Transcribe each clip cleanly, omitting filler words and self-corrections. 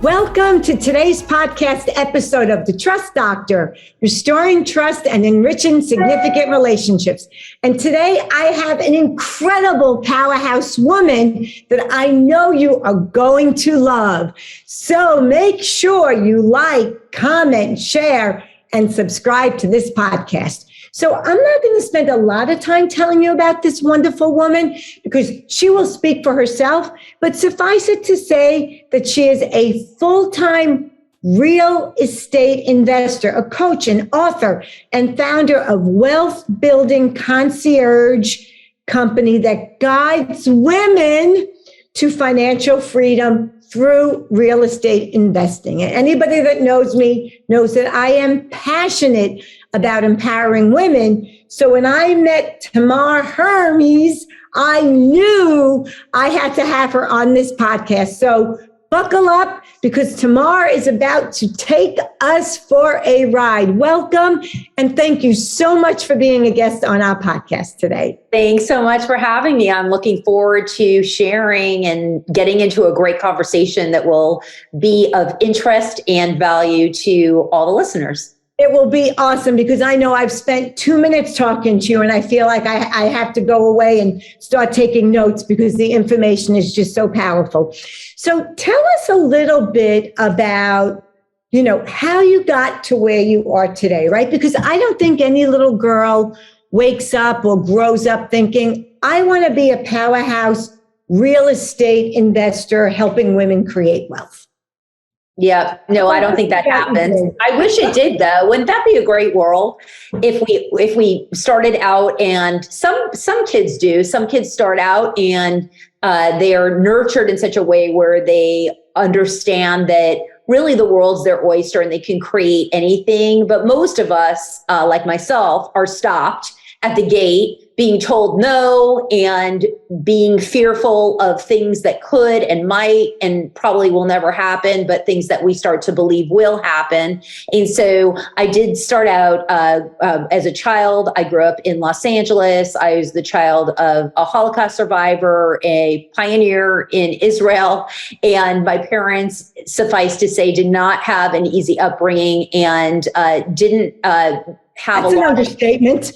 Welcome to today's podcast episode of The Trust Doctor, restoring trust and enriching significant relationships. And today I have an incredible powerhouse woman that I know you are going to love. So make sure you like, comment, share, and subscribe to this podcast. So I'm not going to spend a lot of time telling you about this wonderful woman because she will speak for herself, but suffice it to say that she is a full-time real estate investor, a coach, an author, and founder of Wealth Building Concierge company that guides women to financial freedom through real estate investing. And anybody that knows me knows that I am passionate about empowering women. So when I met Tamar Hermes, I knew I had to have her on this podcast. So buckle up because Tamar is about to take us for a ride. Welcome. And thank you so much for being a guest on our podcast today. Thanks so much for having me. I'm looking forward to sharing and getting into a great conversation that will be of interest and value to all the listeners. It will be awesome because I know I've spent 2 minutes talking to you and I feel like I have to go away and start taking notes because the information is just so powerful. So tell us a little bit about, how you got to where you are today, right? Because I don't think any little girl wakes up or grows up thinking, I want to be a powerhouse real estate investor helping women create wealth. Yeah, no, I don't think that happens. I wish it did, though. Wouldn't that be a great world if we started out? And some kids do. Some kids start out and they are nurtured in such a way where they understand that really the world's their oyster and they can create anything. But most of us, like myself, are stopped at the gate, being told no and being fearful of things that could and might and probably will never happen, but things that we start to believe will happen. And so I did start out as a child. I grew up in Los Angeles. I was the child of a Holocaust survivor, a pioneer in Israel. And my parents, suffice to say, did not have an easy upbringing and didn't have That's a lot. An understatement.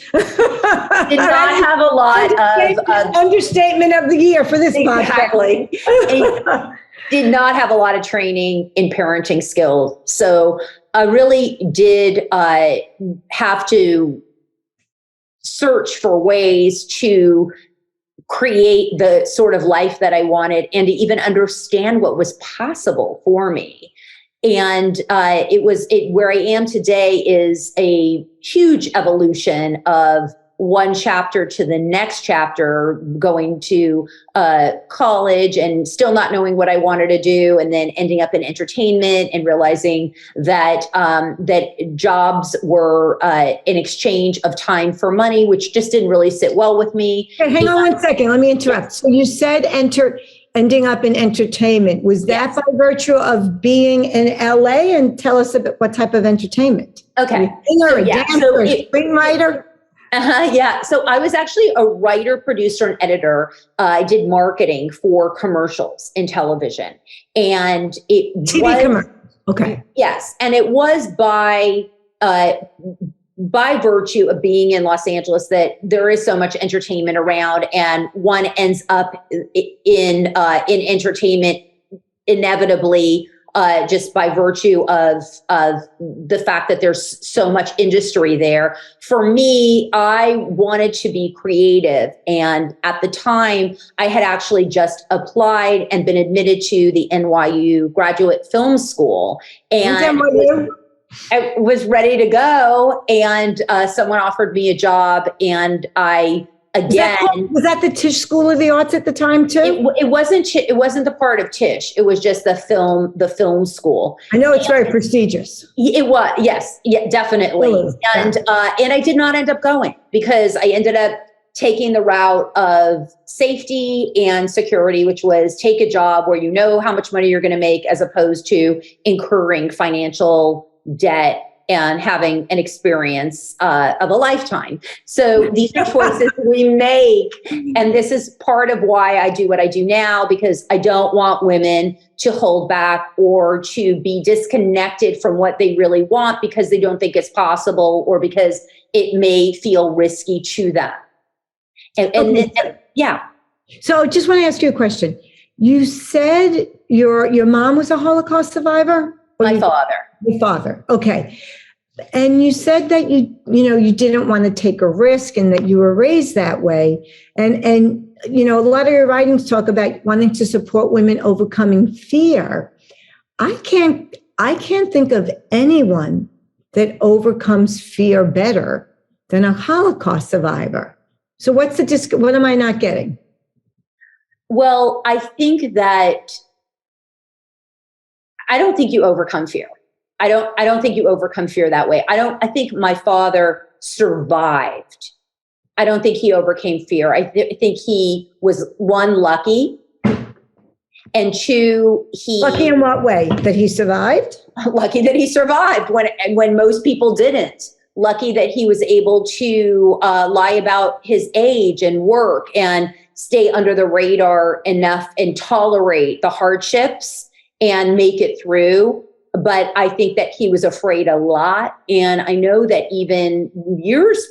Did not have a lot of understatement of the year for this exactly. Did not have a lot of training in parenting skills. So I really did have to search for ways to create the sort of life that I wanted and to even understand what was possible for me. And where I am today is a huge evolution of one chapter to the next chapter, going to college and still not knowing what I wanted to do, and then ending up in entertainment and realizing that that jobs were an exchange of time for money, which just didn't really sit well with me. Hey, hang on 1 second. Let me interrupt. So you said ending up in entertainment. Was that by virtue of being in LA? And tell us about what type of entertainment. Okay. A singer, a dancer, a screenwriter? Yeah. So I was actually a writer, producer, and editor. I did marketing for commercials in television. And it TV commercials. Okay. Yes. And it was by virtue of being in Los Angeles that there is so much entertainment around, and one ends up in entertainment inevitably just by virtue of the fact that there's so much industry there. For me, I wanted to be creative. And at the time, I had actually just applied and been admitted to the NYU Graduate Film School. And I was ready to go, and someone offered me a job, and I was that the Tisch School of the Arts at the time too? It wasn't the part of Tisch. It was just the film school. I know it's very prestigious. It was, yes, yeah, definitely. And I did not end up going because I ended up taking the route of safety and security, which was take a job where you know how much money you're going to make as opposed to incurring financial debt and having an experience of a lifetime. So these are choices we make. And this is part of why I do what I do now, because I don't want women to hold back or to be disconnected from what they really want because they don't think it's possible or because it may feel risky to them. And yeah. So just want to ask you a question. You said your mom was a Holocaust survivor? My father. Your father. Okay. And you said that you didn't want to take a risk and that you were raised that way. And a lot of your writings talk about wanting to support women overcoming fear. I can't think of anyone that overcomes fear better than a Holocaust survivor. So what am I not getting? Well, I think that I don't think you overcome fear. I don't think you overcome fear that way. I think my father survived. I don't think he overcame fear. I think he was, one, lucky, and two, lucky in what way? That he survived? Lucky that he survived when most people didn't. Lucky that he was able to lie about his age and work and stay under the radar enough and tolerate the hardships and make it through. But I think that he was afraid a lot. And I know that even years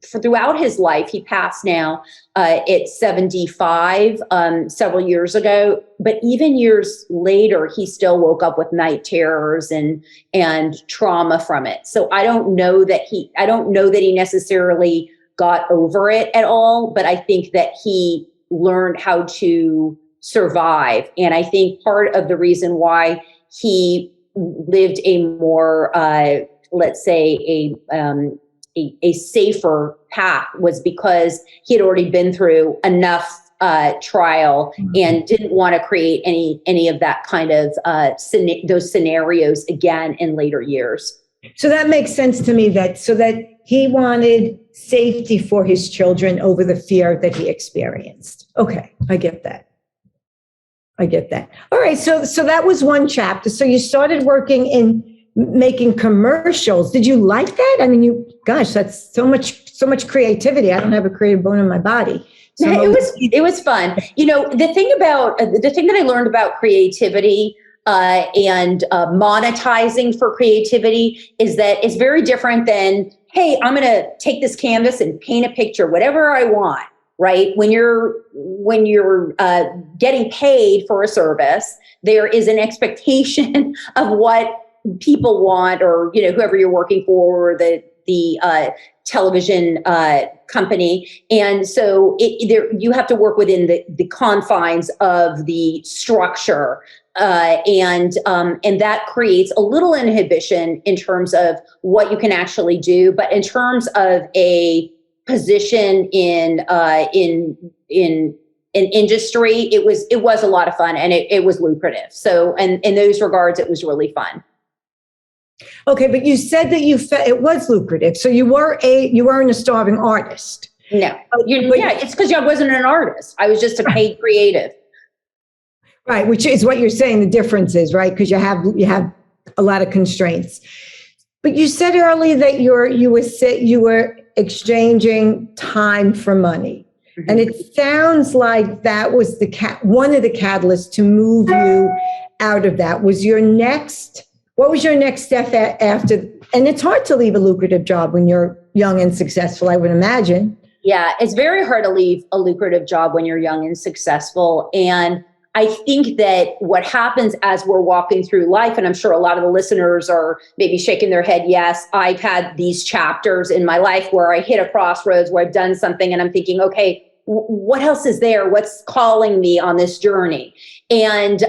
throughout his life, he passed now at 75 several years ago. But even years later, he still woke up with night terrors and trauma from it. So I don't know that he necessarily got over it at all. But I think that he learned how to survive. And I think part of the reason why he lived a more, let's say, a safer path was because he had already been through enough trial and didn't want to create any of that kind of those scenarios again in later years. So that makes sense to me that he wanted safety for his children over the fear that he experienced. Okay, I get that. All right, so that was one chapter. So you started working in making commercials. Did you like that? I mean, that's so much creativity. I don't have a creative bone in my body. So it was fun. The thing that I learned about creativity and monetizing for creativity is that it's very different than, hey, I'm going to take this canvas and paint a picture, whatever I want. Right? When you're getting paid for a service, there is an expectation of what people want, or whoever you're working for, or the television company, and so you have to work within the confines of the structure, and that creates a little inhibition in terms of what you can actually do, but in terms of a position in industry, it was a lot of fun, and it was lucrative. So, and in those regards, it was really fun. Okay, but you said that it was lucrative. So you weren't a starving artist. No, it's because I wasn't an artist. I was just a paid creative. Right, which is what you're saying. The difference is, right, because you have a lot of constraints. But you said earlier that you were exchanging time for money. Mm-hmm. And it sounds like that was one of the catalysts to move you out of that. What was your next step after? And it's hard to leave a lucrative job when you're young and successful, I would imagine. Yeah, it's very hard to leave a lucrative job when you're young and successful. And I think that what happens as we're walking through life, and I'm sure a lot of the listeners are maybe shaking their head, yes, I've had these chapters in my life where I hit a crossroads, where I've done something and I'm thinking, okay, what else is there? What's calling me on this journey? And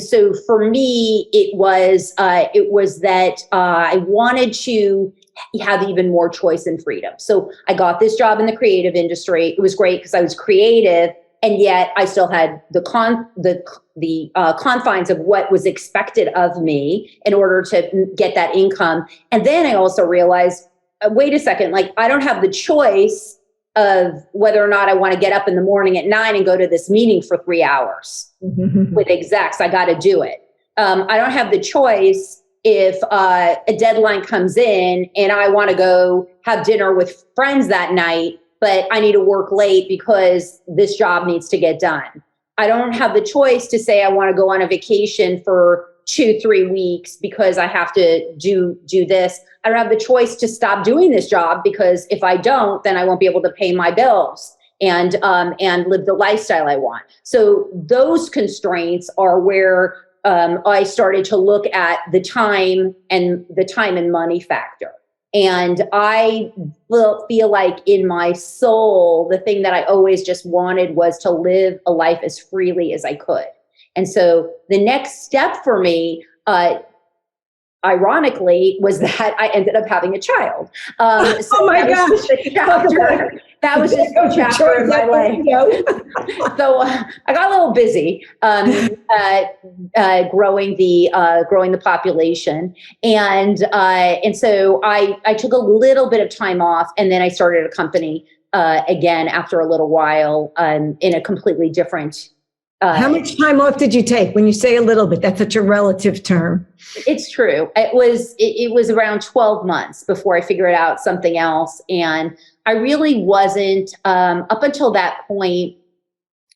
so for me, it was that I wanted to have even more choice and freedom. So I got this job in the creative industry. It was great because I was creative, and yet I still had the confines of what was expected of me in order to get that income. And then I also realized, wait a second, like I don't have the choice of whether or not I want to get up in the morning at 9 and go to this meeting for 3 hours with execs. I got to do it. I don't have the choice if a deadline comes in and I want to go have dinner with friends that night, but I need to work late because this job needs to get done. I don't have the choice to say I want to go on a vacation for 2-3 weeks because I have to do this. I don't have the choice to stop doing this job because if I don't, then I won't be able to pay my bills and live the lifestyle I want. So those constraints are where I started to look at the time and money factor. And I feel like in my soul, the thing that I always just wanted was to live a life as freely as I could. And so the next step for me, ironically, was that I ended up having a child. So oh my gosh. That was just a chapter in my life. So I got a little busy growing the population, and so I took a little bit of time off, and then I started a company again after a little while in a completely different. How much time off did you take? When you say a little bit, that's such a relative term. It's true. It was around 12 months before I figured out something else. And I really wasn't, up until that point,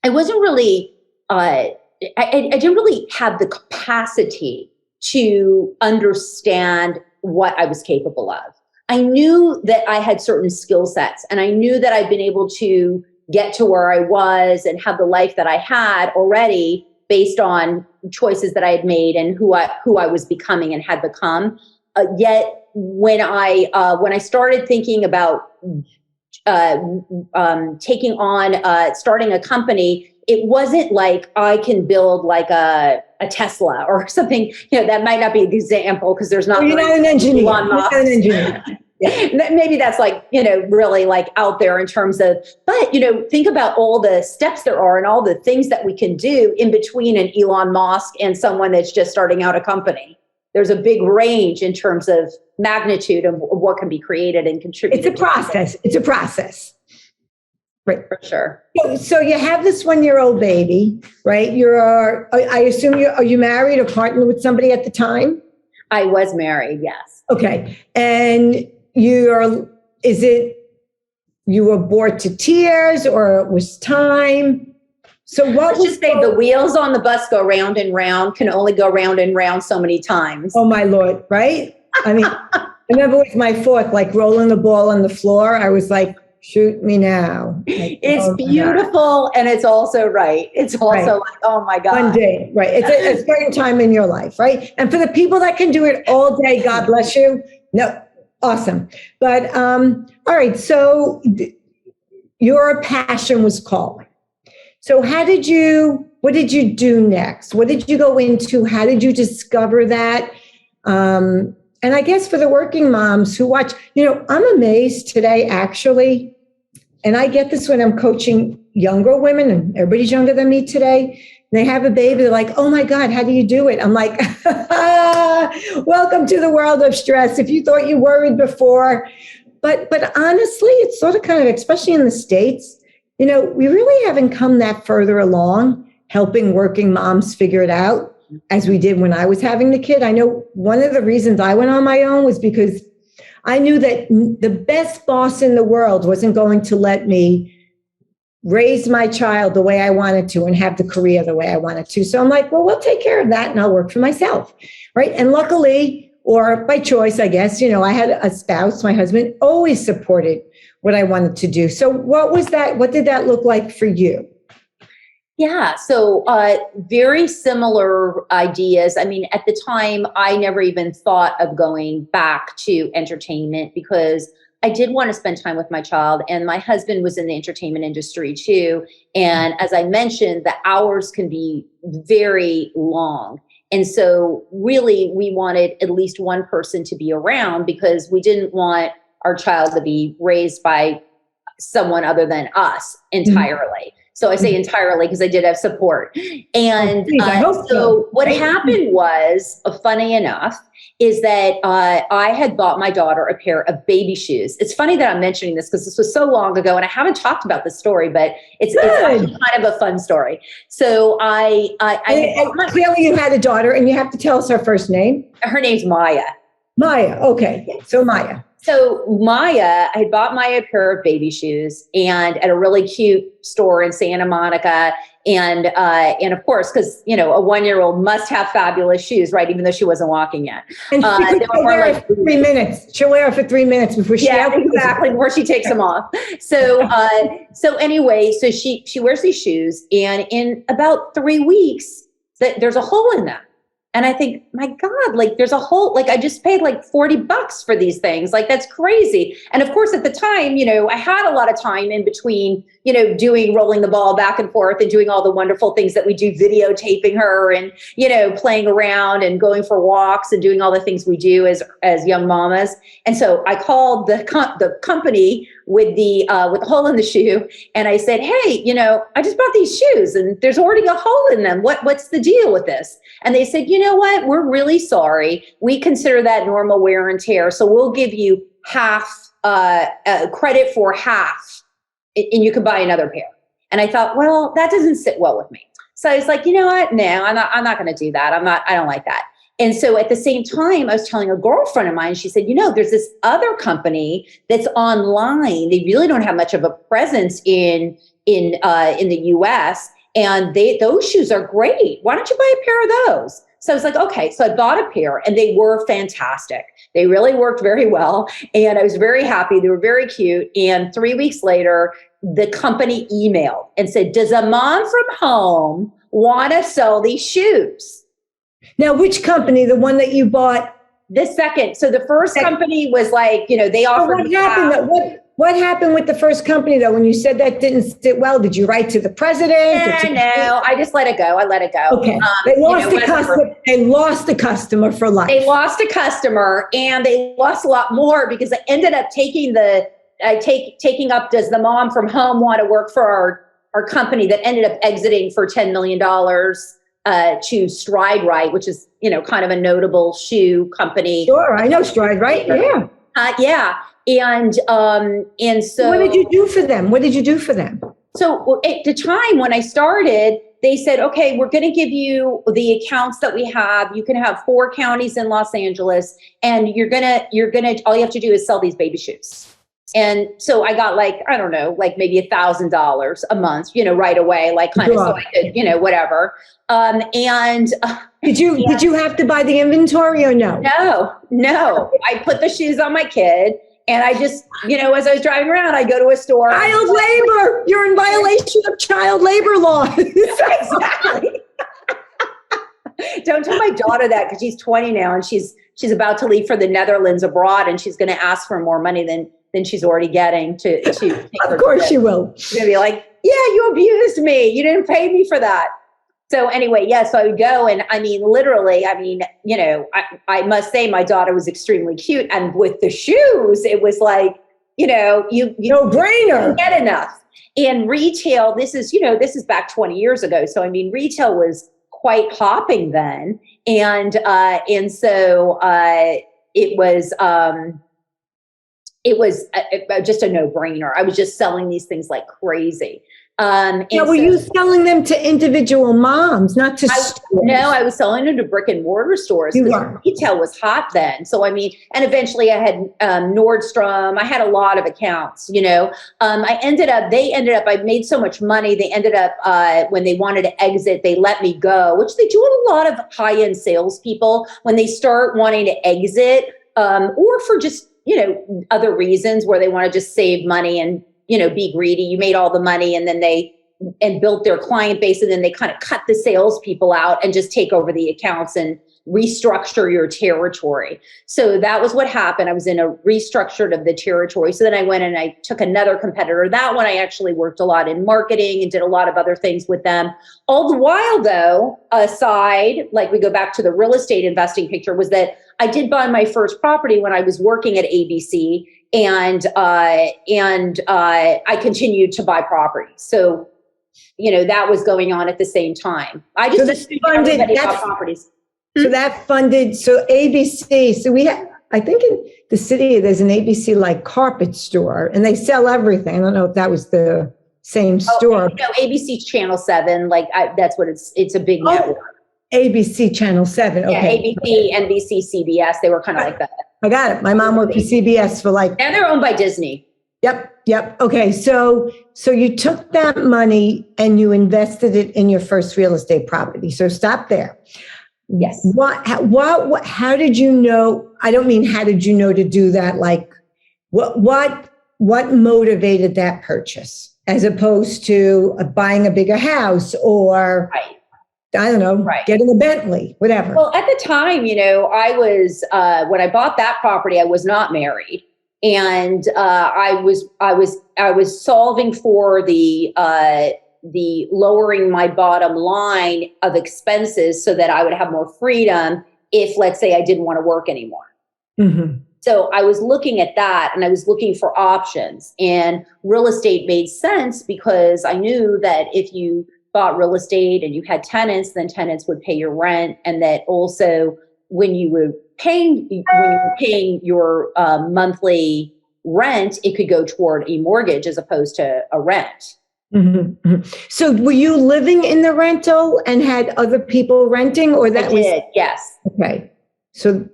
I wasn't really, I didn't really have the capacity to understand what I was capable of. I knew that I had certain skill sets, and I knew that I'd been able to get to where I was and have the life that I had already based on choices that I had made and who I was becoming and had become. Yet when I started thinking about taking on starting a company, it wasn't like I can build like a Tesla or something. That might not be an example because there's not. You're not an engineer. You're not an engineer. Yeah. Maybe that's like, really like out there in terms of, but, think about all the steps there are and all the things that we can do in between an Elon Musk and someone that's just starting out a company. There's a big range in terms of magnitude of what can be created and contributed. It's a process. It's a process. Right. For sure. So you have this 1-year-old baby, right? I assume are you married or partnered with somebody at the time? I was married. Yes. Okay. And you were bored to tears, or it was time? So let's just say the wheels on the bus go round and round, can only go round and round so many times. Oh my Lord, right? I mean, I remember with my fourth, like rolling the ball on the floor, I was like, shoot me now. Like, it's beautiful, and it's also right. It's also like, oh my God. One day, right. It's a certain time in your life, right? And for the people that can do it all day, God bless you. No. Awesome. But, all right. So your passion was calling. So what did you do next? What did you go into? How did you discover that? And I guess for the working moms who watch, I'm amazed today, actually. And I get this when I'm coaching younger women, and everybody's younger than me today. They have a baby. They're like, oh my God, how do you do it? I'm like, welcome to the world of stress. If you thought you worried before, but honestly, it's sort of kind of, especially in the States, we really haven't come that further along helping working moms figure it out as we did when I was having the kid. I know one of the reasons I went on my own was because I knew that the best boss in the world wasn't going to let me raise my child the way I wanted to and have the career the way I wanted to. So I'm like, well, we'll take care of that and I'll work for myself, right? And luckily, or by choice, I guess, I had a spouse, my husband, always supported what I wanted to do. So what was that? What did that look like for you? Yeah, so very similar ideas. I mean, at the time, I never even thought of going back to entertainment because I did want to spend time with my child, and my husband was in the entertainment industry too. And as I mentioned, the hours can be very long. And so really we wanted at least one person to be around because we didn't want our child to be raised by someone other than us entirely. So I say entirely because I did have support. And I hope so what happened was, funny enough, is that I had bought my daughter a pair of baby shoes. It's funny that I'm mentioning this because this was so long ago and I haven't talked about this story, but it's actually kind of a fun story. So I clearly you had a daughter and you have to tell us her first name. Her name's Maya. Maya. Okay. So Maya. So Maya, I had bought Maya a pair of baby shoes and at a really cute store in Santa Monica. And of course, because, you know, a 1-year-old must have fabulous shoes, right? Even though she wasn't walking yet. And she'll wear it for 3 minutes. She'll wear it for 3 minutes before she exactly, before she takes them off. So anyway, so she wears these shoes and in about 3 weeks, there's a hole in them. And I think, my God, like there's a whole, like I just paid like $40 for these things. Like that's crazy. And of course, at the time, you know, I had a lot of time in between, you know, rolling the ball back and forth and doing all the wonderful things that we do, videotaping her and, you know, playing around and going for walks and doing all the things we do as young mamas. And so I called the company with the hole in the shoe. And I said, hey, you know, I just bought these shoes and there's already a hole in them. What's the deal with this? And they said, you know what? We're really sorry. We consider that normal wear and tear. So we'll give you half credit for half and you can buy another pair. And I thought, well, that doesn't sit well with me. So I was like, you know what? No, I'm not going to do that. I don't like that. And so at the same time, I was telling a girlfriend of mine, she said, you know, there's this other company that's online. They really don't have much of a presence in the US. And those shoes are great. Why don't you buy a pair of those? So I was like, okay. So I bought a pair and they were fantastic. They really worked very well. And I was very happy. They were very cute. And 3 weeks later, the company emailed and said, does a mom from home want to sell these shoes? Now, which company? The one that you bought? The second. So the first company was like, you know, they offered. What happened with the first company though? When you said that didn't sit well, did you write to the president? No, I just let it go. I let it go. Okay. They lost the customer. They lost the customer for life. They lost a customer and they lost a lot more because I ended up taking up, does the mom from home want to work for our company that ended up exiting for $10 million to Stride Right, which is, you know, kind of a notable shoe company. Sure. I know Stride Right. Yeah. Yeah. And so what did you do for them? So at the time when I started, they said, okay, we're going to give you the accounts that we have. You can have 4 counties in Los Angeles and you're going to, all you have to do is sell these baby shoes. And so I got like, I don't know, like maybe $1,000 a month, you know, right away, like kind of, so I could, you know, whatever. Did you have to buy the inventory or no? No. I put the shoes on my kid. And I just, you know, as I was driving around, I go to a store. Child labor. You're in violation of child labor law. Exactly. Don't tell my daughter that because she's 20 now and she's about to leave for the Netherlands abroad and she's going to ask for more money than she's already getting to Of course she will. She's going to be like, yeah, you abused me. You didn't pay me for that. So anyway, so I would go and I mean, literally, you know, I must say my daughter was extremely cute. And with the shoes, it was like, you know, you no brainer. Get enough. And retail, this is back 20 years ago. So, I mean, retail was quite hopping then. And so it was just a no-brainer. I was just selling these things like crazy. Were you selling them to individual moms, not to stores? No, I was selling them to brick and mortar stores. Retail was hot then. So, I mean, and eventually I had Nordstrom. I had a lot of accounts, you know. I made so much money. They ended up, when they wanted to exit, they let me go, which they do a lot of high-end salespeople when they start wanting to exit, or for just, you know, other reasons where they want to just save money and, you know, be greedy. You made all the money and then and built their client base and then they kind of cut the salespeople out and just take over the accounts and restructure your territory. So that was what happened. I was in a restructured of the territory. So then I went and I took another competitor. That one I actually worked a lot in marketing and did a lot of other things with them. All the while though, aside, like we go back to the real estate investing picture, was that I did buy my first property when I was working at ABC. And I continued to buy properties. So that was going on at the same time. I just assumed everybody bought properties. So that funded, so ABC, so we have, I think in the city, there's an ABC like carpet store and they sell everything. I don't know if that was the same store. ABC Channel 7, that's what it's a big network. ABC Channel 7, okay. Yeah, ABC, NBC, CBS, they were kind of like that. I got it. My mom worked for CBS for and they're owned by Disney. Yep. Okay. So you took that money and you invested it in your first real estate property. So stop there. Yes. How did you know? I don't mean how did you know to do that? Like what motivated that purchase as opposed to buying a bigger house or I don't know, getting a Bentley, whatever. Well, at the time, I was, when I bought that property, I was not married. And I was solving for the lowering my bottom line of expenses so that I would have more freedom if, let's say, I didn't want to work anymore. Mm-hmm. So I was looking at that and I was looking for options, and real estate made sense because I knew that if you bought real estate and you had tenants, then tenants would pay your rent. And that also when you were paying your monthly rent, it could go toward a mortgage as opposed to a rent. Mm-hmm. Mm-hmm. So were you living in the rental and had other people renting, or that I did, yes. Okay. So,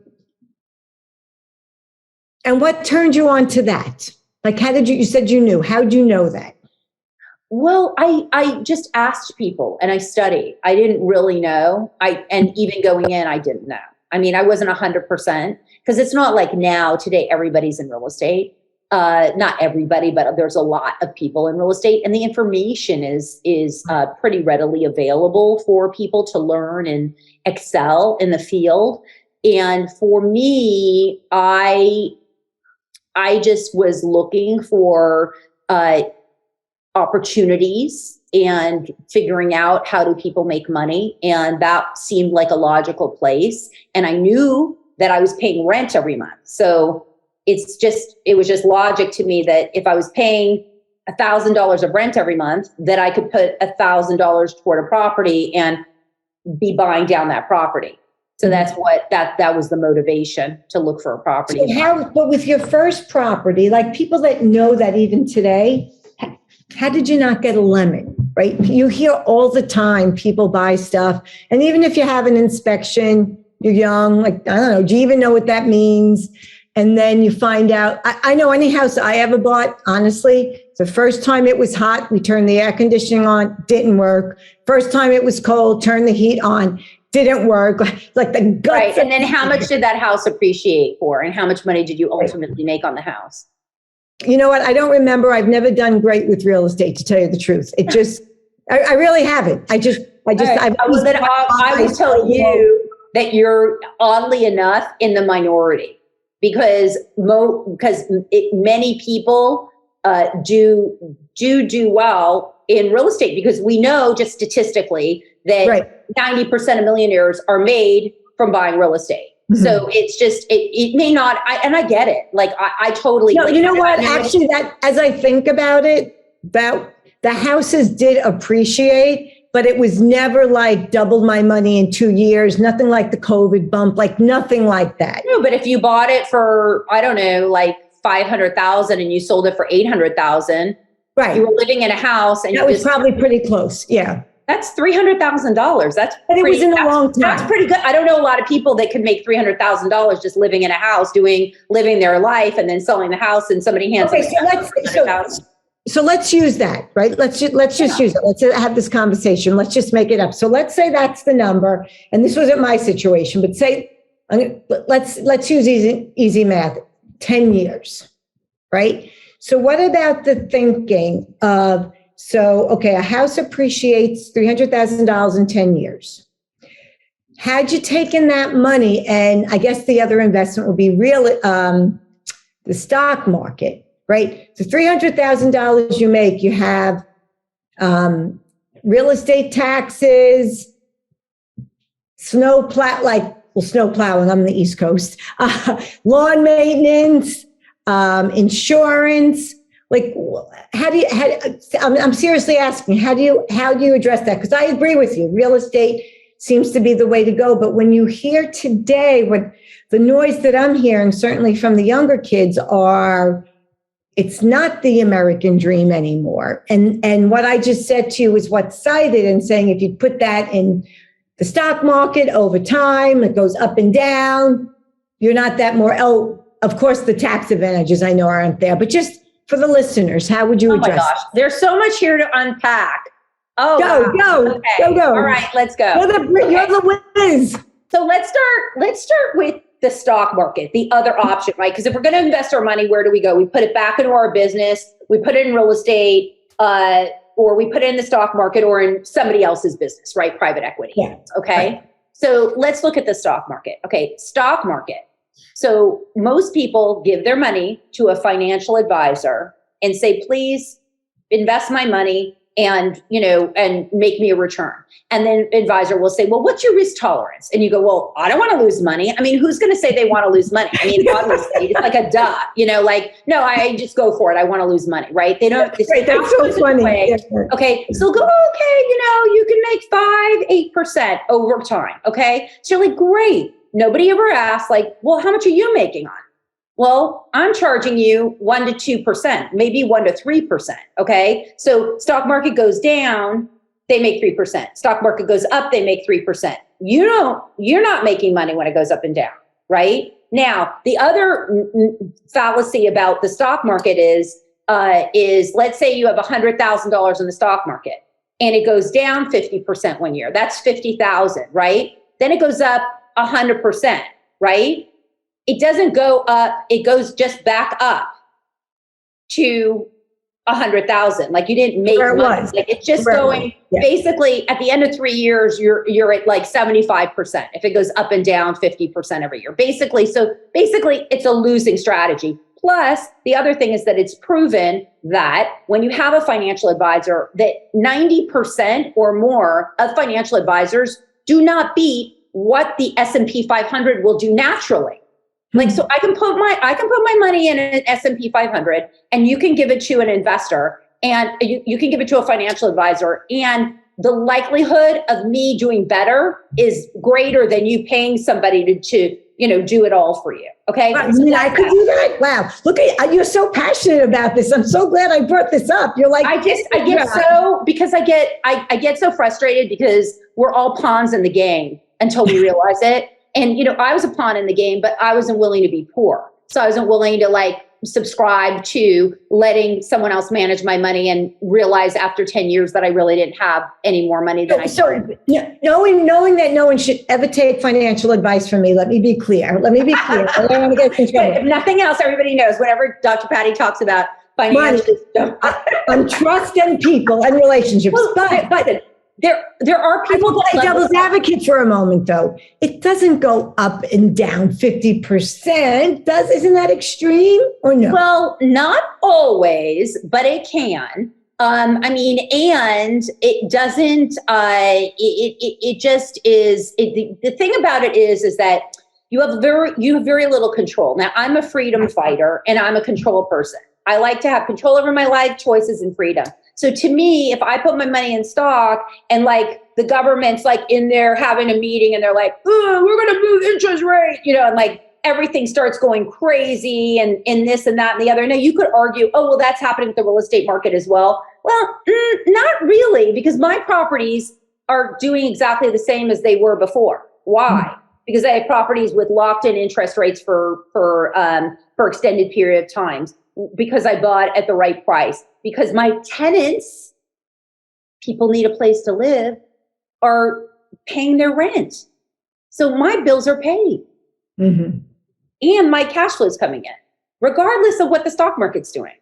and what turned you on to that? Like, you said you knew, how'd you know that? Well, I just asked people and I studied. I didn't really know. And even going in, I didn't know. I mean, I wasn't 100% because it's not like now today, everybody's in real estate. Not everybody, but there's a lot of people in real estate, and the information is pretty readily available for people to learn and excel in the field. And for me, I just was looking for opportunities and figuring out how do people make money. And that seemed like a logical place. And I knew that I was paying rent every month. So it was just logic to me that if I was paying $1,000 of rent every month, that I could put $1,000 toward a property and be buying down that property. So that's what that was the motivation to look for a property. So but with your first property, like people that know that even today, how did you not get a lemon, right? You hear all the time people buy stuff. And even if you have an inspection, you're young, like, I don't know, do you even know what that means? And then you find out, I know any house I ever bought, honestly, the first time it was hot, we turned the air conditioning on, didn't work. First time it was cold, turned the heat on, didn't work. Like the guts. Right. And then how much did that house appreciate for? And how much money did you ultimately make on the house? You know what? I don't remember. I've never done great with real estate, to tell you the truth. It just, I really haven't. I will tell you that you're oddly enough in the minority because many people do well in real estate, because we know just statistically that 90% of millionaires are made from buying real estate. Mm-hmm. So it's just, it may not, and I get it. Like I totally. No, you know what? Actually, that as I think about it, that the houses did appreciate, but it was never like doubled my money in 2 years. Nothing like the COVID bump, like nothing like that. No, but if you bought it for, I don't know, like 500,000 and you sold it for 800,000, right? You were living in a house, and that was probably pretty close. Yeah. That's $300,000. But it was in a long time. That's pretty good. I don't know a lot of people that could make $300,000 just living in a house, living their life, and then selling the house, and somebody hands them So let's use that, right? Let's just use it. Let's have this conversation. Let's just make it up. So let's say that's the number, and this wasn't my situation, but let's use easy math. 10 years, right? So what about the thinking of, a house appreciates $300,000 in 10 years. Had you taken that money, and I guess the other investment would be the stock market, right? So $300,000 you make, you have real estate taxes, snow plowing, I'm on the East Coast, lawn maintenance, insurance. Like, I'm seriously asking, how do you address that? Because I agree with you. Real estate seems to be the way to go. But when you hear today, what the noise that I'm hearing, certainly from the younger kids, it's not the American dream anymore. And what I just said to you is what's cited, and saying if you put that in the stock market over time, it goes up and down. You're not that more. Oh, of course, the tax advantages I know aren't there, but just for the listeners, how would you address? Oh my gosh, there's so much here to unpack. Oh, go. All right, let's go. You're the whiz. So let's start with the stock market, the other option, right? Because if we're going to invest our money, where do we go? We put it back into our business, we put it in real estate, or we put it in the stock market or in somebody else's business, right? Private equity. Yeah. Okay. Right. So let's look at the stock market. Okay. Stock market. So most people give their money to a financial advisor and say, please invest my money and make me a return. And then advisor will say, well, what's your risk tolerance? And you go, well, I don't want to lose money. I mean, who's going to say they want to lose money? I mean, obviously it's like a duh, no, I just go for it. I want to lose money, right? They don't. That's so funny. Okay. So go, okay. You can make 5-8% over time. Okay. So you're like, great. Nobody ever asks like, well, how much are you making on? Well, I'm charging you 1 to 2%, maybe 1 to 3%. Okay. So stock market goes down, they make 3%. Stock market goes up, they make 3%. You're not making money when it goes up and down, right? Now, the other fallacy about the stock market is let's say you have $100,000 in the stock market and it goes down 50% one year. That's 50,000, right? Then it goes up 100%, right? It doesn't go up. It goes just back up to 100,000. Like you didn't make money. Like it's just going basically at the end of 3 years, you're at like 75%. If it goes up and down 50% every year, basically it's a losing strategy. Plus the other thing is that it's proven that when you have a financial advisor, that 90% or more of financial advisors do not beat what the S&P 500 will do naturally. Like, so I can put my money in an S&P 500 and you can give it to an investor and you can give it to a financial advisor, and the likelihood of me doing better is greater than you paying somebody to do it all for you. Okay. I could do that. Wow. Look at you're so passionate about this. I'm so glad I brought this up. You're like, I get so frustrated because we're all pawns in the game until we realize it. And, I was a pawn in the game, but I wasn't willing to be poor. So I wasn't willing to subscribe to letting someone else manage my money and realize after 10 years that I really didn't have any more money than I started. Knowing that no one should ever take financial advice from me, let me be clear. I don't want to get in trouble. If nothing else, everybody knows whenever Dr. Patty talks about financial stuff. I'm trust and people and relationships. Well, but there are people that play devil's advocate for a moment, though. It doesn't go up and down 50%. Isn't that extreme or no? Well, not always, but it can. And it doesn't. It just is. The thing about it is that you have very little control. Now, I'm a freedom fighter and I'm a control person. I like to have control over my life, choices, and freedom. So to me, if I put my money in stock and the government's in there having a meeting and they're like, oh, we're going to move interest rate, and everything starts going crazy and this and that and the other. Now you could argue, oh, well, that's happening with the real estate market as well. Well, not really, because my properties are doing exactly the same as they were before. Why? Because I have properties with locked in interest rates for extended period of times, because I bought at the right price, because my tenants, people need a place to live, are paying their rent. So my bills are paid. Mm-hmm. And my cash flow is coming in, regardless of what the stock market's doing.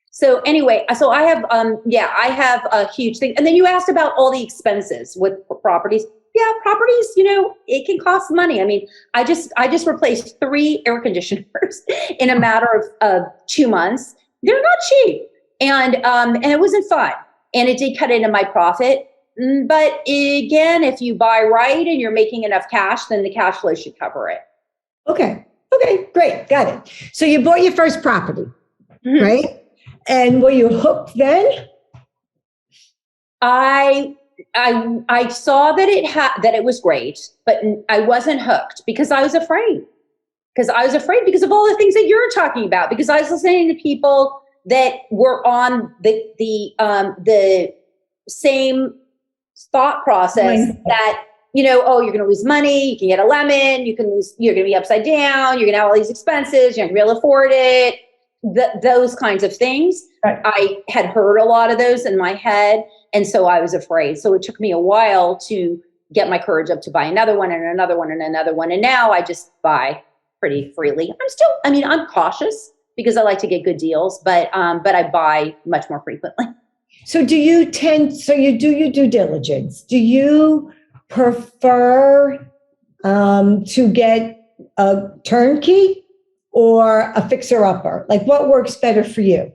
So anyway, I have a huge thing. And then you asked about all the expenses with properties. Yeah, properties, it can cost money. I mean, I just replaced 3 air conditioners in a matter of 2 months. They're not cheap. And it wasn't fun. And it did cut into my profit. But again, if you buy right and you're making enough cash, then the cash flow should cover it. Okay, great. Got it. So you bought your first property. right? And were you hooked then? I saw that it was great, but I wasn't hooked because I was afraid. Because of all the things that you're talking about. Because I was listening to people that were on the same thought process that, oh, you're going to lose money, you can get a lemon, you're going to be upside down, you're going to have all these expenses, you're not going to be able to afford it. Those kinds of things. Right. I had heard a lot of those in my head. And so I was afraid. So it took me a while to get my courage up to buy another one and another one and another one. And now I just buy pretty freely. I'm cautious because I like to get good deals, but I buy much more frequently. So you do your due diligence. Do you prefer to get a turnkey or a fixer-upper? Like, what works better for you?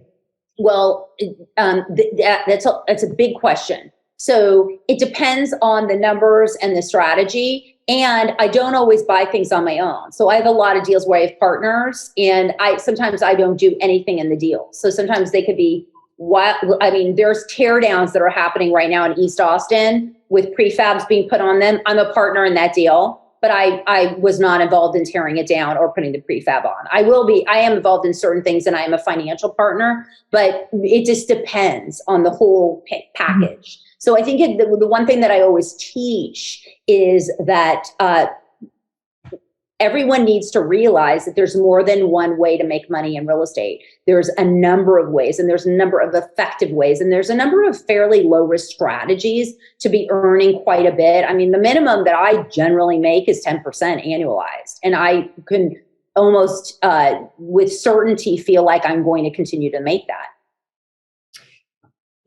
Well, that's a big question. So it depends on the numbers and the strategy. And I don't always buy things on my own. So I have a lot of deals where I have partners, and sometimes I don't do anything in the deal. So sometimes they could be there's tear downs that are happening right now in East Austin with prefabs being put on them. I'm a partner in that deal, but I was not involved in tearing it down or putting the prefab on. I am involved in certain things, and I am a financial partner, but it just depends on the whole package. So I think the one thing that I always teach is that everyone needs to realize that there's more than one way to make money in real estate. There's a number of ways, and there's a number of effective ways, and there's a number of fairly low risk strategies to be earning quite a bit. I mean, the minimum that I generally make is 10% annualized, and I can almost with certainty feel like I'm going to continue to make that.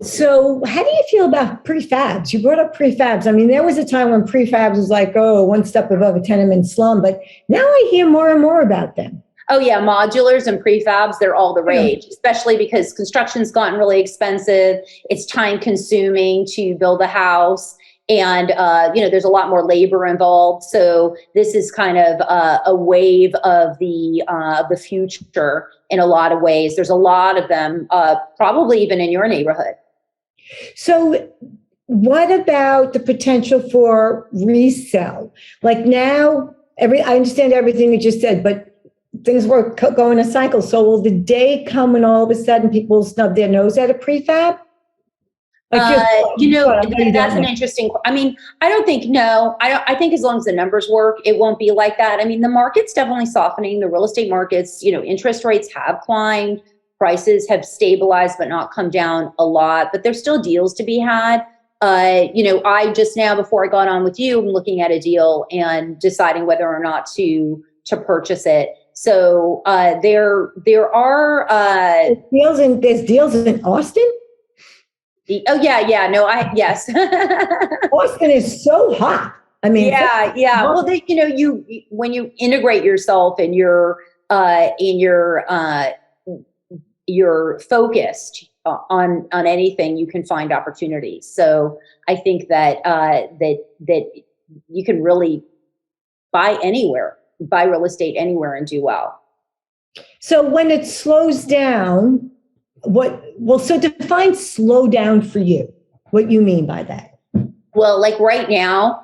So how do you feel about prefabs? You brought up prefabs. I mean, there was a time when prefabs was like, one step above a tenement slum, but now I hear more and more about them. Oh yeah, modulars and prefabs, they're all the rage, especially because construction's gotten really expensive. It's time consuming to build a house, and there's a lot more labor involved. So this is kind of a wave of the future in a lot of ways. There's a lot of them, probably even in your neighborhood. So what about the potential for resale? Like now, I understand everything you just said, but things were going in a cycle. So will the day come when all of a sudden people snub their nose at a prefab? That's an interesting. I don't think. No, I think as long as the numbers work, it won't be like that. I mean, the market's definitely softening. The real estate markets, interest rates have climbed. Prices have stabilized, but not come down a lot. But there's still deals to be had. I just now, before I got on with you, I'm looking at a deal and deciding whether or not to purchase it. So there are there's deals in Austin. Yes. Austin is so hot. I mean, yeah. Well, when you integrate yourself and you're focused on anything, you can find opportunities. So I think that you can really buy real estate anywhere and do well. So when it slows down, so define slow down for you. What you mean by that? Well, like right now,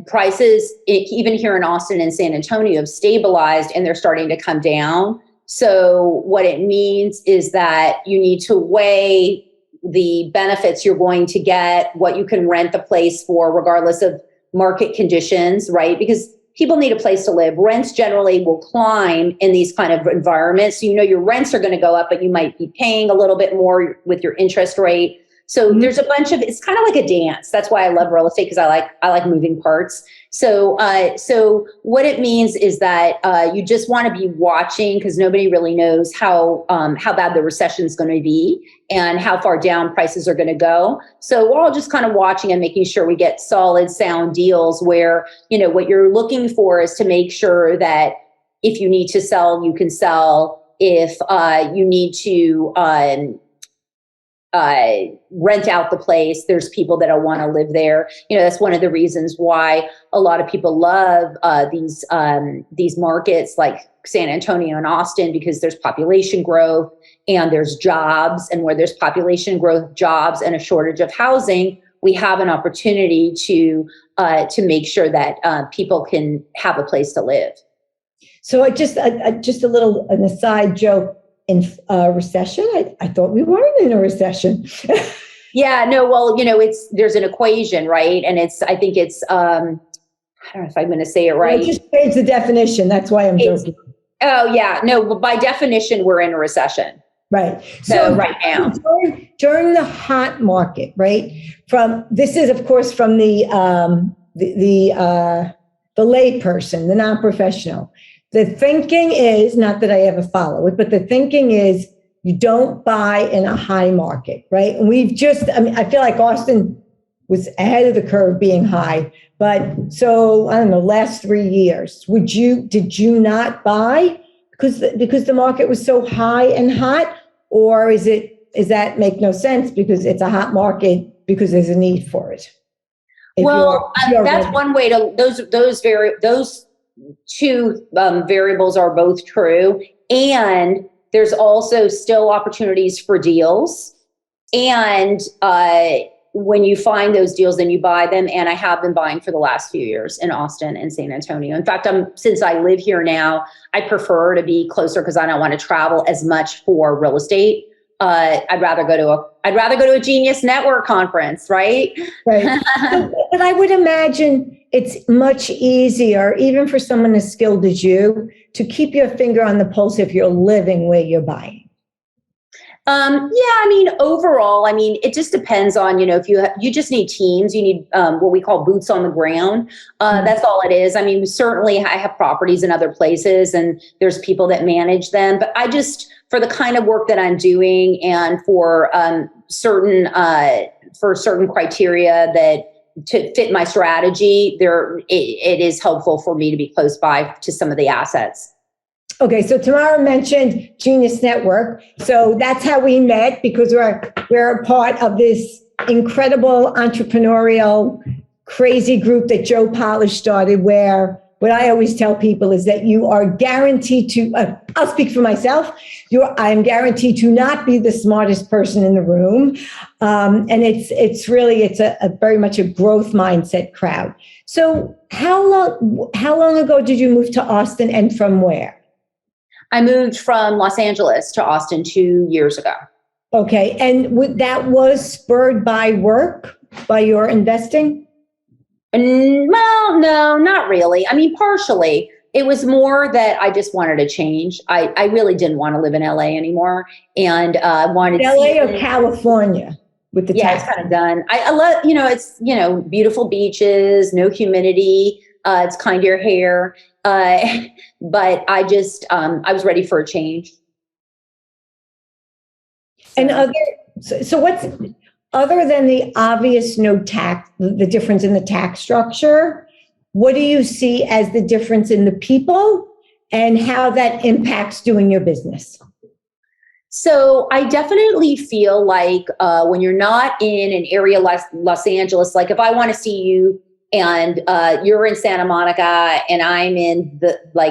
prices, even here in Austin and San Antonio, have stabilized and they're starting to come down. So what it means is that you need to weigh the benefits you're going to get, what you can rent the place for, regardless of market conditions, right? Because people need a place to live. Rents generally will climb in these kind of environments. So, your rents are going to go up, but you might be paying a little bit more with your interest rate. So there's a bunch of, it's kind of like a dance. That's why I love real estate, because I like moving parts. So what it means is that you just want to be watching, because nobody really knows how bad the recession is going to be and how far down prices are going to go. So we're all just kind of watching and making sure we get solid, sound deals where, what you're looking for is to make sure that if you need to sell, you can sell. If you need to rent out the place. There's people that want to live there. That's one of the reasons why a lot of people love these markets like San Antonio and Austin, because there's population growth and there's jobs. And where there's population growth, jobs, and a shortage of housing, we have an opportunity to make sure that people can have a place to live. So just a little an aside joke. In recession, I thought we weren't in a recession. Yeah, no, well, there's an equation, right? And I think it's, I don't know if I'm going to say it right. Well, it just changed the definition. That's why I'm joking. Oh, yeah. No, but by definition, we're in a recession. Right. So right now. During the hot market, right? This is, of course, from the lay person, the non-professional. The thinking is, not that I ever follow it, but the thinking is you don't buy in a high market, right? And I feel like Austin was ahead of the curve being high. But so, I don't know, last 3 years, did you not buy because the market was so high and hot? Or is that make no sense because it's a hot market because there's a need for it? That's one way to, those two variables are both true. And there's also still opportunities for deals. And when you find those deals, then you buy them. And I have been buying for the last few years in Austin and San Antonio. In fact, since I live here now, I prefer to be closer because I don't want to travel as much for real estate. I'd rather go to a Genius Network conference, right? Right. But I would imagine it's much easier, even for someone as skilled as you, to keep your finger on the pulse if you're living where you're buying. Overall, it just depends on, if you just need teams, you need what we call boots on the ground. That's all it is. Certainly I have properties in other places and there's people that manage them, but for the kind of work that I'm doing and for certain criteria that to fit my strategy, it is helpful for me to be close by to some of the assets. Okay, so Tamara mentioned Genius Network. So that's how we met, because we're a part of this incredible entrepreneurial crazy group that Joe Polish started, where what I always tell people is that you are guaranteed to, I'll speak for myself, I'm guaranteed to not be the smartest person in the room. And it's a very much a growth mindset crowd. So how long ago did you move to Austin, and from where? I moved from Los Angeles to Austin 2 years ago. Okay. And that was spurred by work, by your investing? Well, no, not really. Partially. It was more that I just wanted to change. I really didn't want to live in LA anymore. And wanted LA or California with the it's kind of done. I love, it's, beautiful beaches, no humidity. It's kind of your hair. But I just, I was ready for a change. And what's, other than the obvious the difference in the tax structure, what do you see as the difference in the people and how that impacts doing your business? So I definitely feel like when you're not in an area like Los Angeles, like if I want to see you and you're in Santa Monica and I'm in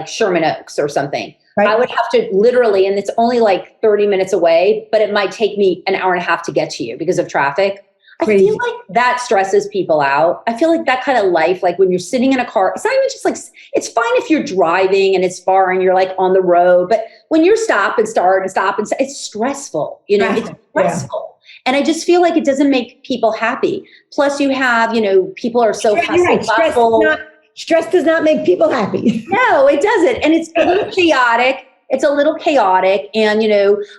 Sherman Oaks or something, right. I would have to literally, and it's only like 30 minutes away, but it might take me an hour and a half to get to you because of traffic. Crazy. I feel like that stresses people out. I feel like that kind of life, like when you're sitting in a car, it's not even just like, it's fine if you're driving and it's far and you're like on the road, but when you're stop and start, it's stressful, it's stressful. Yeah. And I just feel like it doesn't make people happy. Plus you have, people are so hustle. Stress does not make people happy. No, it doesn't. And it's a little chaotic. It's a little chaotic. And,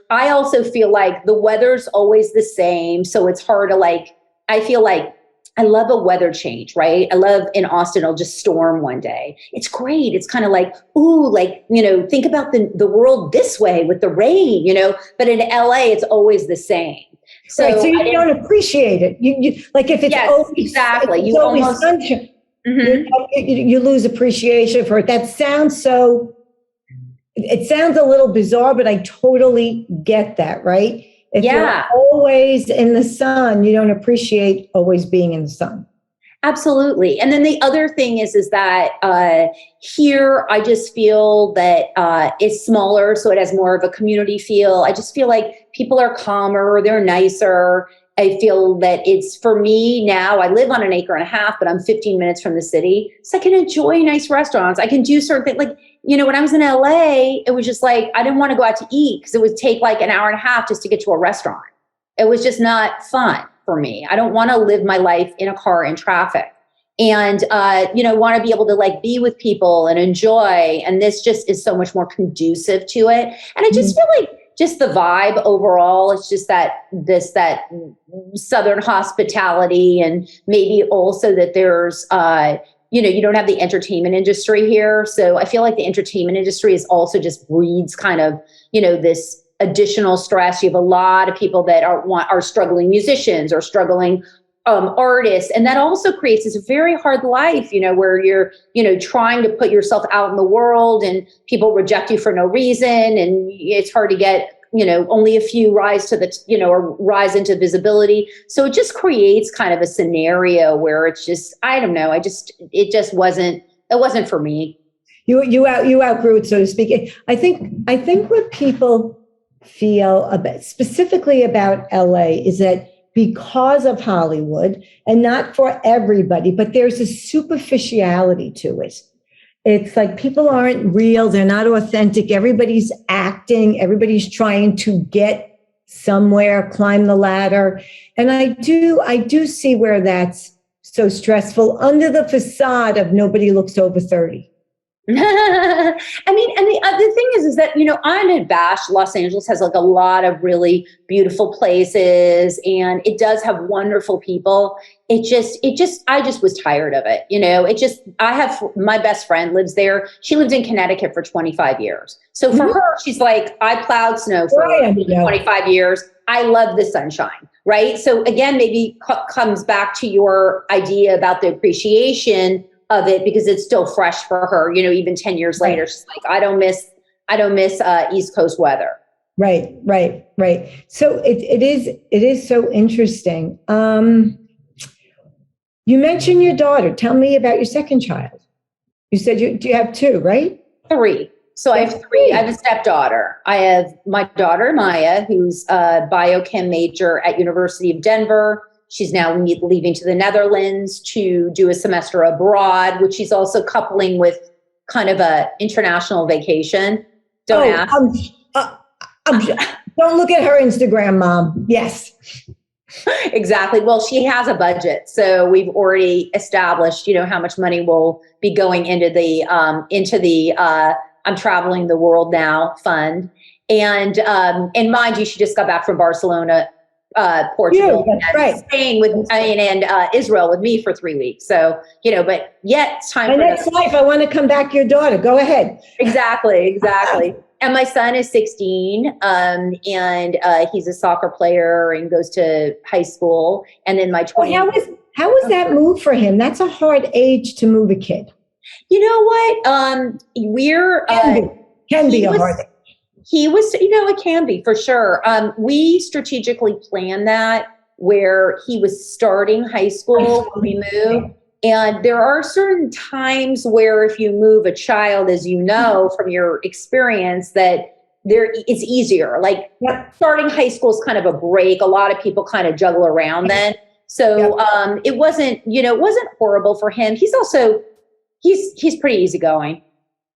I also feel like the weather's always the same. So it's hard to I feel like I love a weather change, right? I love in Austin, it'll just storm one day. It's great. It's kind of like, think about the world this way with the rain, but in LA, it's always the same. So, right, so you don't appreciate it. You like if it's always, exactly. It's always sunshine, you lose appreciation for it. That sounds so. It sounds a little bizarre, but I totally get that. Right? If you're always in the sun, you don't appreciate always being in the sun. Absolutely. And then the other thing is that here I just feel that it's smaller, so it has more of a community feel. I just feel like people are calmer, they're nicer. I feel that it's, for me now, I live on an acre and a half, but I'm 15 minutes from the city. So I can enjoy nice restaurants. I can do certain things. Like, you know, when I was in LA, it was just like, I didn't want to go out to eat because it would take like an hour and a half just to get to a restaurant. It was just not fun for me. I don't want to live my life in a car in traffic, and, you know, want to be able to like be with people and enjoy. And this just is so much more conducive to it. And I just feel like just the vibe overall, it's just that Southern hospitality, and maybe also that there's, you know, you don't have the entertainment industry here. So I feel like the entertainment industry is also just breeds kind of, you know, this additional stress. You have a lot of people that are struggling musicians or struggling artists. And that also creates this very hard life, you know, where you're, you know, trying to put yourself out in the world and people reject you for no reason. And it's hard to get, you know, only a few rise to the, you know, or rise into visibility. So it just creates kind of a scenario where it's just, I don't know. It wasn't for me. You outgrew it, so to speak. I think what people feel about, specifically about LA, is that because of Hollywood, and not for everybody, but there's a superficiality to it. It's like people aren't real. They're not authentic. Everybody's acting. Everybody's trying to get somewhere, climb the ladder. And I do see where that's so stressful under the facade of nobody looks over 30. I mean, and the other thing is that, you know, I'm abashed. Los Angeles has like a lot of really beautiful places, and it does have wonderful people. I just was tired of it. You know, my best friend lives there. She lived in Connecticut for 25 years. So for her, she's like, I plowed snow for 25 years. I love the sunshine. Right. So again, maybe comes back to your idea about the appreciation of it, because it's still fresh for her, you know, even 10 years later. She's like, I don't miss East Coast weather. Right. So it is so interesting. You mentioned your daughter. Tell me about your second child. You said you have two, right? 3. So I have 3. I have a stepdaughter. I have my daughter, Maya, who's a biochem major at University of Denver. She's now leaving to the Netherlands to do a semester abroad, which she's also coupling with kind of a international vacation. Don't ask. Don't look at her Instagram, Mom. Yes. Exactly. Well, she has a budget. So we've already established, you know, how much money will be going into the I'm traveling the world now fund. And mind you, she just got back from Barcelona, Portugal, and Spain and Israel with me for 3 weeks. So, you know, but yet it's time. My next life, I want to come back your daughter. Go ahead. Exactly. And my son is 16, and he's a soccer player and goes to high school. And then my 20. How was that move for him? That's a hard age to move a kid. You know what? Can be a hard age. He was, you know, it can be for sure. We strategically planned that where he was starting high school when we moved. And there are certain times where if you move a child, as you know, from your experience, that it's easier. Like starting high school is kind of a break. A lot of people kind of juggle around then. So it wasn't horrible for him. He's also, he's pretty easygoing.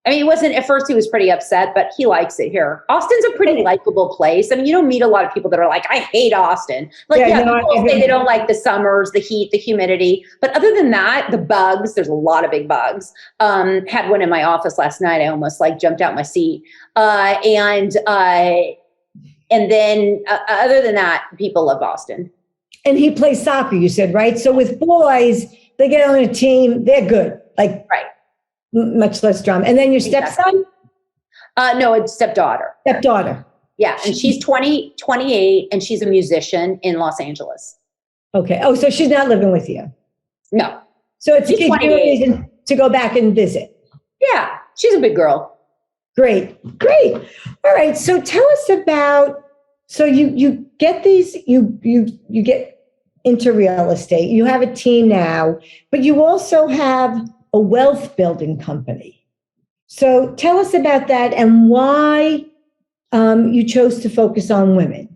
I mean, at first he was pretty upset, but he likes it here. Austin's a pretty likable place. I mean, you don't meet a lot of people that are like, I hate Austin. Like, people say they don't like the summers, the heat, the humidity. But other than that, the bugs, there's a lot of big bugs. Had one in my office last night. I almost like jumped out my seat. And then other than that, people love Austin. And he plays soccer, you said, right? So with boys, they get on a team, they're good. Like, right. Much less drama. And then your stepson? No, it's stepdaughter. Yeah. And she's 28, and she's a musician in Los Angeles. Okay. Oh, so she's not living with you? No. So it's a reason to go back and visit. Yeah. She's a big girl. Great. All right. So tell us about So you get these, you get into real estate. You have a team now, but you also have a wealth building company. So tell us about that and why you chose to focus on women.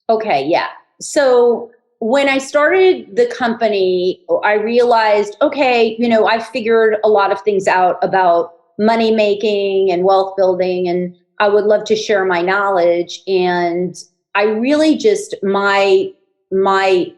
Okay, yeah. So when I started the company, I realized, okay, I figured a lot of things out about money making and wealth building, and I would love to share my knowledge. And I really just my why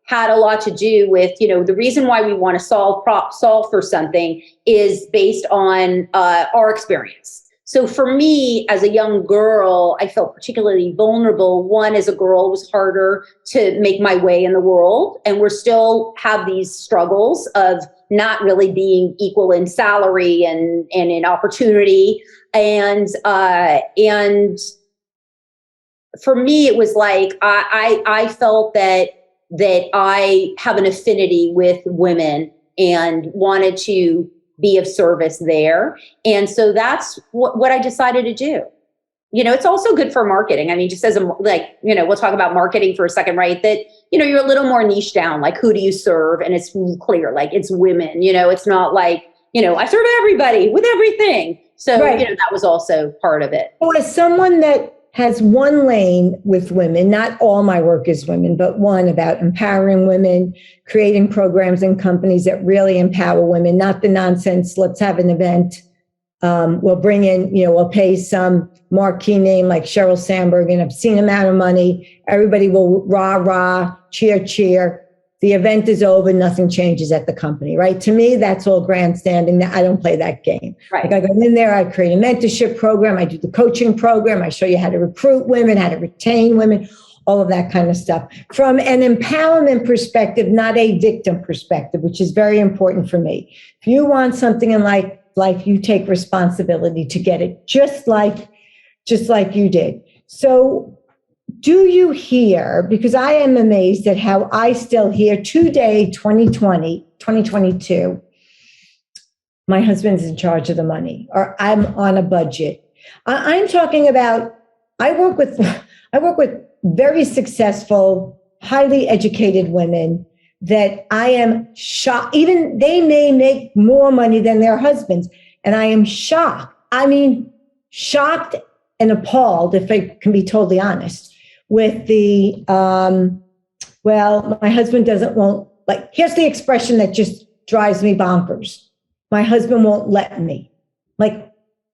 had a lot to do with, the reason why we want to solve for something is based on our experience. So for me, as a young girl, I felt particularly vulnerable. One, as a girl, it was harder to make my way in the world. And we're still have these struggles of not really being equal in salary and in opportunity. And for me, it was like, I felt that I have an affinity with women and wanted to be of service there. And so that's what I decided to do. It's also good for marketing. I mean, just as we'll talk about marketing for a second, right? That, you're a little more niche down, like who do you serve? And it's clear, like it's women, it's not like, I serve everybody with everything. So, right. That was also part of it. Well, as someone that has one lane with women, not all my work is women, but one about empowering women, creating programs and companies that really empower women, not the nonsense, let's have an event. We'll bring in, we'll pay some marquee name like Sheryl Sandberg, an obscene amount of money. Everybody will rah, rah, cheer, cheer. The event is over, nothing changes at the company, right? To me, that's all grandstanding. I don't play that game. Right. Like I go in there, I create a mentorship program, I do the coaching program, I show you how to recruit women, how to retain women, all of that kind of stuff. From an empowerment perspective, not a victim perspective, which is very important for me. If you want something in life, you take responsibility to get it, just like you did. So do you hear, because I am amazed at how I still hear today, 2022, my husband's in charge of the money, or I'm on a budget. I'm talking about, I work with very successful, highly educated women that I am shocked. Even they may make more money than their husbands. And I am shocked. I mean, shocked and appalled, if I can be totally honest, with the, my husband won't, here's the expression that just drives me bonkers. My husband won't let me. Like,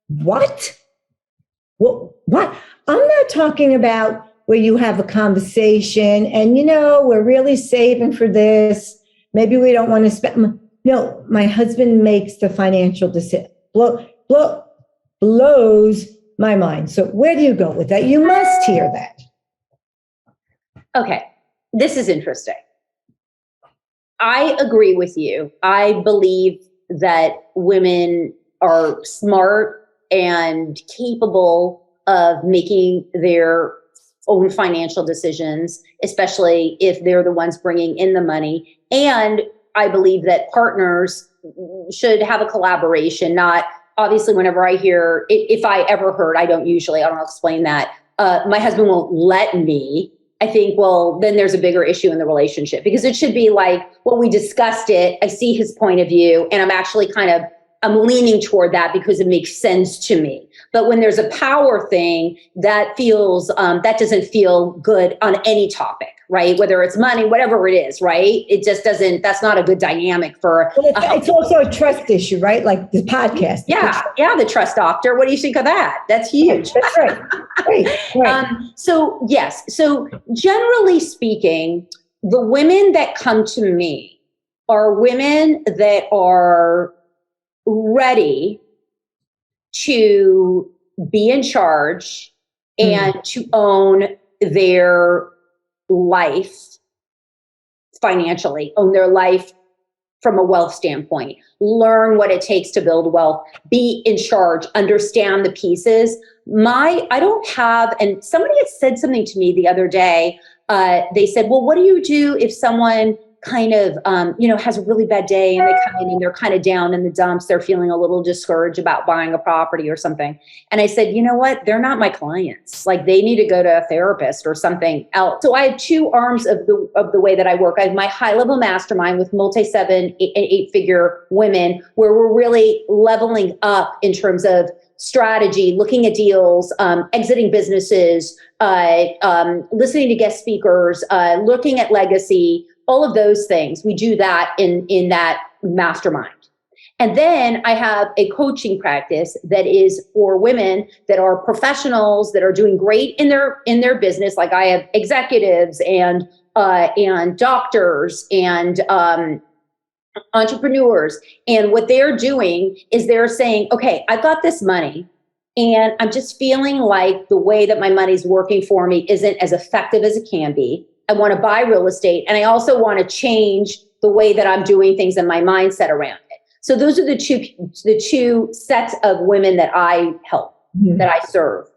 what? What? I'm not talking about where you have a conversation and, we're really saving for this. Maybe we don't want to spend. No, my husband makes the financial decision. Blows my mind. So where do you go with that? You must hear that. Okay, this is interesting. I agree with you. I believe that women are smart and capable of making their own financial decisions, especially if they're the ones bringing in the money. And I believe that partners should have a collaboration, not obviously whenever I hear, if I ever heard, I don't explain that. My husband won't let me. I think, well, then there's a bigger issue in the relationship, because it should be like, well, we discussed it. I see his point of view, and I'm actually I'm leaning toward that because it makes sense to me. But when there's a power thing, that feels, that doesn't feel good on any topic, right? Whether it's money, whatever it is, right? It just doesn't, that's not a good dynamic for. Well, it's also a trust issue, right? Like the podcast. Yeah. The trust doctor. What do you think of that? That's huge. That's right. Right. So yes. So generally speaking, the women that come to me are women that are ready to be in charge and to own their life financially, own their life from a wealth standpoint, learn what it takes to build wealth, be in charge, understand the pieces. I don't have, and somebody had said something to me the other day. They said, well, what do you do if someone kind of, has a really bad day and they come in and they're kind of down in the dumps. They're feeling a little discouraged about buying a property or something. And I said, you know what? They're not my clients. Like they need to go to a therapist or something else. So I have two arms of the way that I work. I have my high level mastermind with multi-7 and 8-figure women where we're really leveling up in terms of strategy, looking at deals, exiting businesses, listening to guest speakers, looking at legacy, all of those things. We do that in that mastermind. And then I have a coaching practice that is for women that are professionals that are doing great in their business. Like I have executives and doctors and entrepreneurs. And what they're doing is they're saying, okay, I've got this money and I'm just feeling like the way that my money's working for me isn't as effective as it can be. I want to buy real estate. And I also want to change the way that I'm doing things and my mindset around it. So those are the two sets of women that I help, that I serve.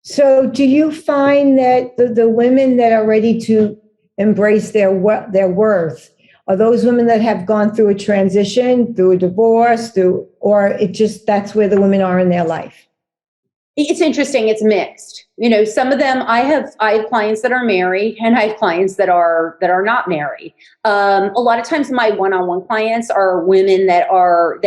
So do you find that the women that are ready to embrace their worth are those women that have gone through a transition, through a divorce, or that's where the women are in their life? It's interesting. It's mixed. Some of them I have clients that are married and I have clients that are not married. A lot of times my one-on-one clients are women that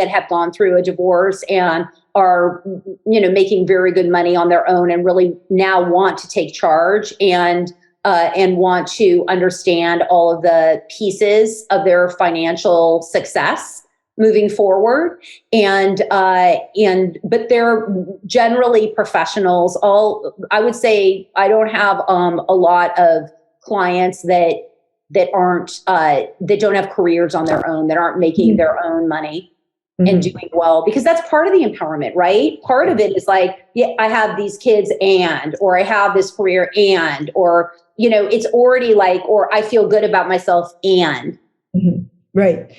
have gone through a divorce and are, making very good money on their own and really now want to take charge and want to understand all of the pieces of their financial success moving forward. But they're generally professionals. I would say I don't have a lot of clients that aren't that don't have careers on their own, that aren't making their own money and doing well, because that's part of the empowerment, right? Part of it is like, yeah, I have these kids or I have this career or, it's already like, or I feel good about myself and. Mm-hmm. Right.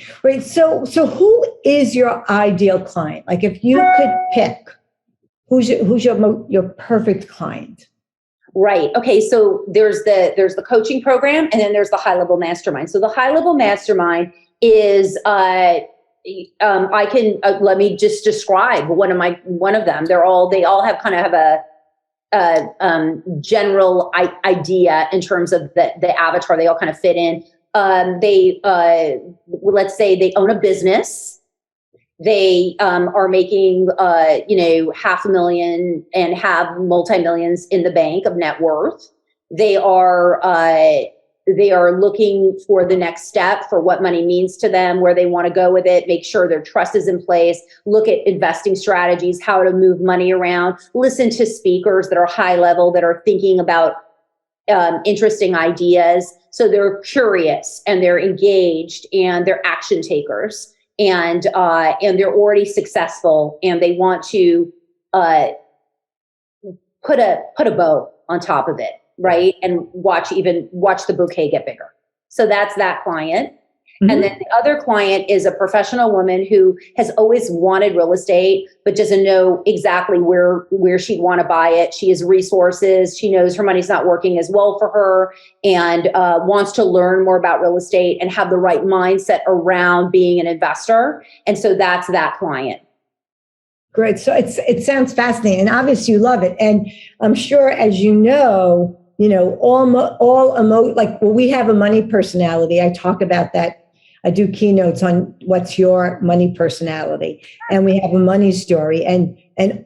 So who is your ideal client? Like if you could pick, who's your perfect client? Right. Okay. So there's the coaching program and then there's the high level mastermind. So the high level mastermind is, let me just describe one of them. They all have kind of a general idea in terms of the avatar. They all kind of fit in. Let's say they own a business. They are making $500,000 and have multi-millions in the bank of net worth. They are looking for the next step for what money means to them, where they want to go with it, make sure their trust is in place, look at investing strategies, how to move money around, listen to speakers that are high level, that are thinking about interesting ideas. So they're curious and they're engaged and they're action takers and they're already successful and they want to put a bow on top of it, right? And watch the bouquet get bigger. So that's that client. Mm-hmm. And then the other client is a professional woman who has always wanted real estate, but doesn't know exactly where she'd want to buy it. She has resources. She knows her money's not working as well for her and wants to learn more about real estate and have the right mindset around being an investor. And so that's that client. Great. So it sounds fascinating, and obviously you love it. And I'm sure, as you know, we have a money personality. I talk about that. I do keynotes on what's your money personality, and we have a money story, and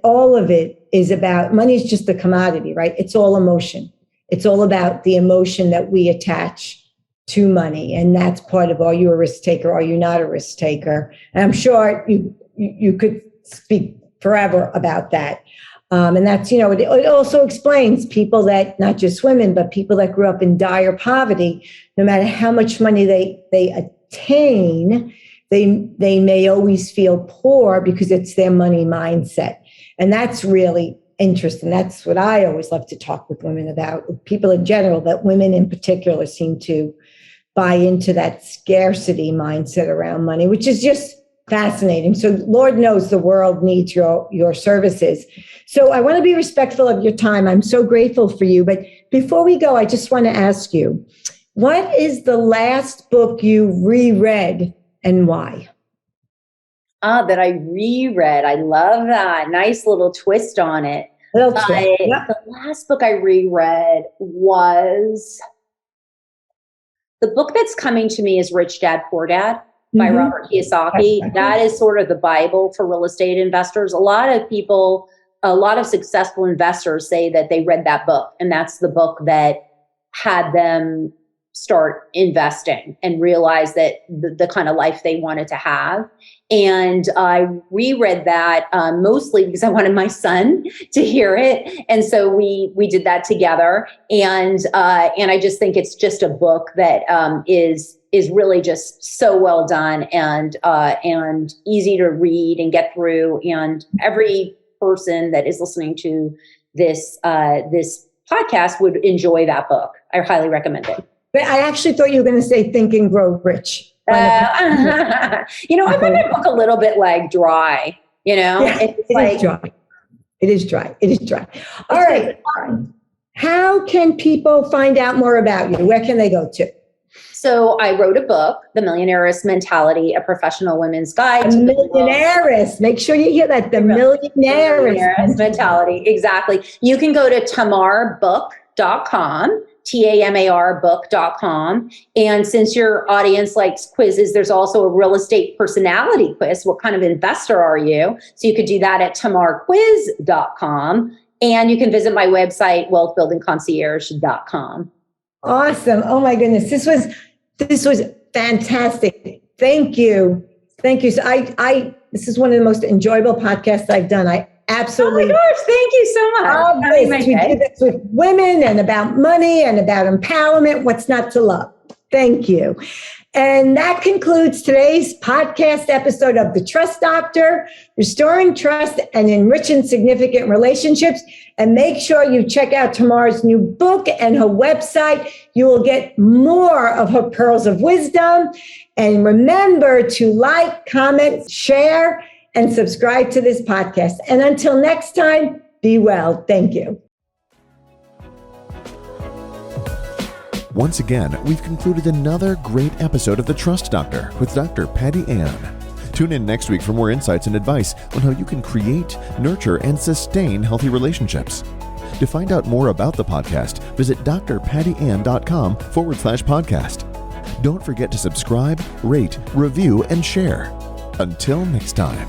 all of it is about money. Is just a commodity, right? It's all emotion. It's all about the emotion that we attach to money, and that's part of, are you a risk taker? Are you not a risk taker? And I'm sure you could speak forever about that. And that's, it also explains people that, not just women, but people that grew up in dire poverty, no matter how much money they attain, they may always feel poor because it's their money mindset. And that's really interesting. That's what I always love to talk with women about, with people in general, that women in particular seem to buy into that scarcity mindset around money, which is just fascinating. So Lord knows the world needs your services. So I want to be respectful of your time. I'm so grateful for you. But before we go, I just want to ask you, What is the last book you reread and why? That I reread. I love that. Nice little twist on it. Yep. The last book I reread was the book that's coming to me is Rich Dad, Poor Dad by Robert Kiyosaki. That is sort of the Bible for real estate investors. A lot of successful investors say that they read that book, and that's the book that had them start investing and realize that the kind of life they wanted to have. And I reread that mostly because I wanted my son to hear it. And so we did that together. And I just think it's just a book that is really just so well done and easy to read and get through. And every person that is listening to this podcast would enjoy that book. I highly recommend it. But I actually thought you were going to say Think and Grow Rich. I find that book a little bit like dry, Yeah, it is dry. All right. How can people find out more about you? Where can they go to? So I wrote a book, The Millionaire's Mentality, A Professional Women's Guide to the Millionaire's. Make sure you hear that. The Millionaire's Mentality. Exactly. You can go to tamarbook.com. TAMARbook.com. And since your audience likes quizzes, there's also a real estate personality quiz. What kind of investor are you? So you could do that at tamarquiz.com. And you can visit my website, wealthbuildingconcierge.com. Awesome. Oh my goodness. This was fantastic. Thank you. So this is one of the most enjoyable podcasts I've done. I absolutely. Oh my gosh, thank you so much. We do this with women and about money and about empowerment. What's not to love? Thank you. And that concludes today's podcast episode of The Trust Doctor, Restoring Trust and Enriching Significant Relationships. And make sure you check out Tamar's new book and her website. You will get more of her pearls of wisdom. And remember to like, comment, share, and subscribe to this podcast. And until next time, be well. Thank you. Once again, we've concluded another great episode of The Trust Doctor with Dr. Patty Ann. Tune in next week for more insights and advice on how you can create, nurture, and sustain healthy relationships. To find out more about the podcast, visit drpattyann.com/podcast. Don't forget to subscribe, rate, review, and share. Until next time.